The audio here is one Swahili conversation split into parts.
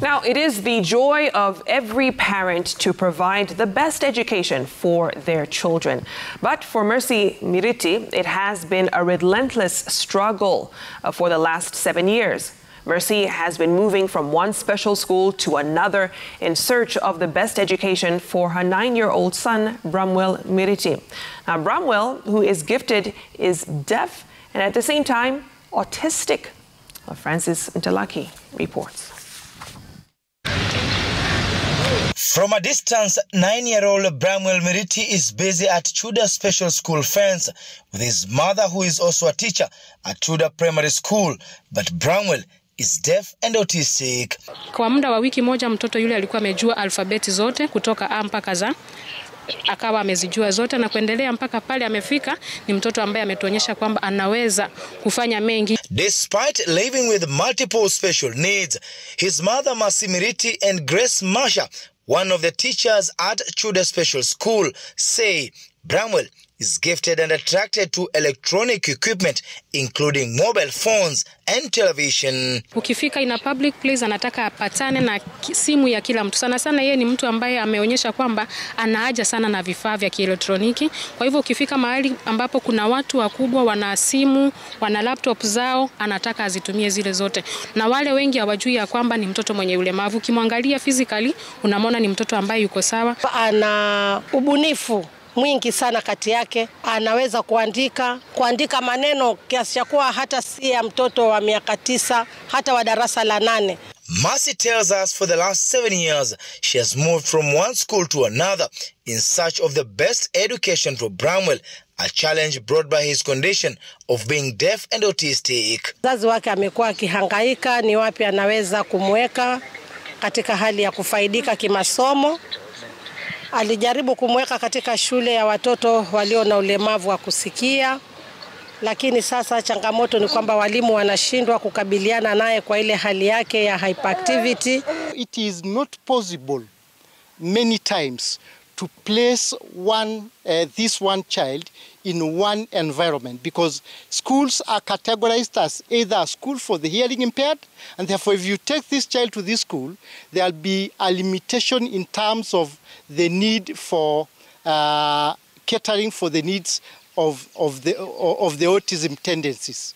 Now, it is the joy of every parent to provide the best education for their children. But for Mercy Miriti, it has been a relentless struggle for the last 7 years. Mercy has been moving from one special school to another in search of the best education for her 9-year-old son, Bramwel Miriti. Now, Bramwel, who is gifted, is deaf and at the same time autistic. Francis Ntalaki reports. From a distance, 9-year-old Bramwel Miriti is busy at Chuda Special School fence with his mother, who is also a teacher at Chuda Primary School. But Bramwel is deaf and autistic. Kwa muda wa wiki moja mtoto yule alikuwa amejua alfabeti zote kutoka A mpaka Z. Akawa amezijua zote na kuendelea mpaka pale amefika. Ni mtoto ambaye ametuonyesha kwamba anaweza kufanya mengi. Despite living with multiple special needs, his mother Masha and Grace Masha, one of the teachers at Chuda Special School, say Bramwel is gifted and attracted to electronic equipment, including mobile phones and television. Ukifika in a public place anataka apatane na simu ya kila mtu. Sana sana yeye ni mtu ambaye ameonyesha kwamba ana haja sana na vifaa vya kielektroniki. Kwa hivyo ukifika mahali ambapo kuna watu wakubwa wana simu, wana laptop zao, anataka azitumie zile zote. Na wale wengi hawajui ya kwamba ni mtoto mwenye ulemavu. Ukimwangalia physically unamwona ni mtoto ambaye yuko sawa. Ana ubunifu mwingi sana kati yake, anaweza kuandika maneno kiasi cha kuwa hata si ya mtoto wa miaka 9, hata wa darasa la 8. Mercy tells us for the last 7 years, she has moved from one school to another in search of the best education for Bramwel, a challenge brought by his condition of being deaf and autistic. Mzazi wake amekuwa akihangaika ni wapi anaweza kumweka katika hali ya kufaidika kimasomo. Alijaribu kumweka katika shule ya watoto walio na ulemavu wa kusikia, lakini sasa changamoto ni kwamba walimu wanashindwa kukabiliana naye kwa ile hali yake ya hyperactivity. It is not possible many times to place this one child in one environment, because schools are categorized as either a school for the hearing impaired, and therefore if you take this child to this school, there will be a limitation in terms of the need for catering for the needs of the autism tendencies.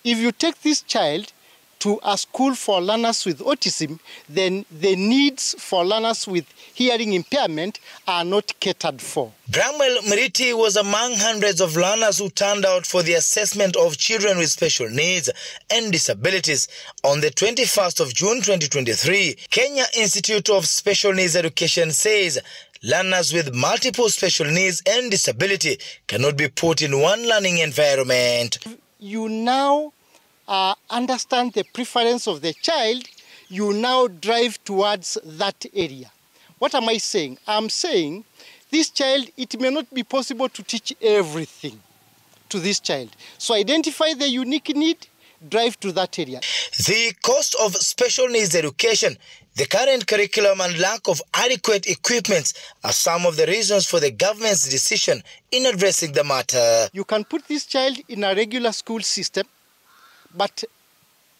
If you take this child to a school for learners with autism, then the needs for learners with hearing impairment are not catered for. Bramwel Miriti was among hundreds of learners who turned out for the assessment of children with special needs and disabilities on the 21st of June 2023. Kenya Institute of Special Needs Education says learners with multiple special needs and disability cannot be put in one learning environment. You now understand the preference of the child, you now drive towards that area. What am I saying? I'm saying this child, it may not be possible to teach everything to this child. So identify the unique need, drive to that area. The cost of special needs education, the current curriculum and lack of adequate equipment are some of the reasons for the government's decision in addressing the matter. You can put this child in a regular school system, but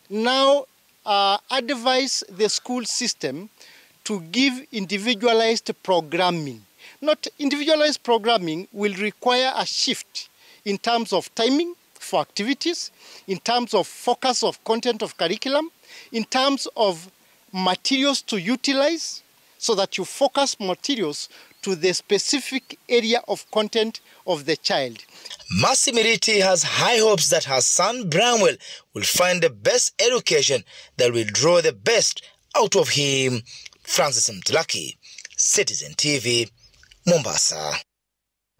now advise the school system to give individualized programming. Not individualized programming will require a shift in terms of timing for activities, in terms of focus of content of curriculum, in terms of materials to utilize, so that you focus materials to the specific area of content of the child. Mercy Miriti has high hopes that her son Bramwel will find the best education that will draw the best out of him. Francis Ntalaki, Citizen TV, Mombasa.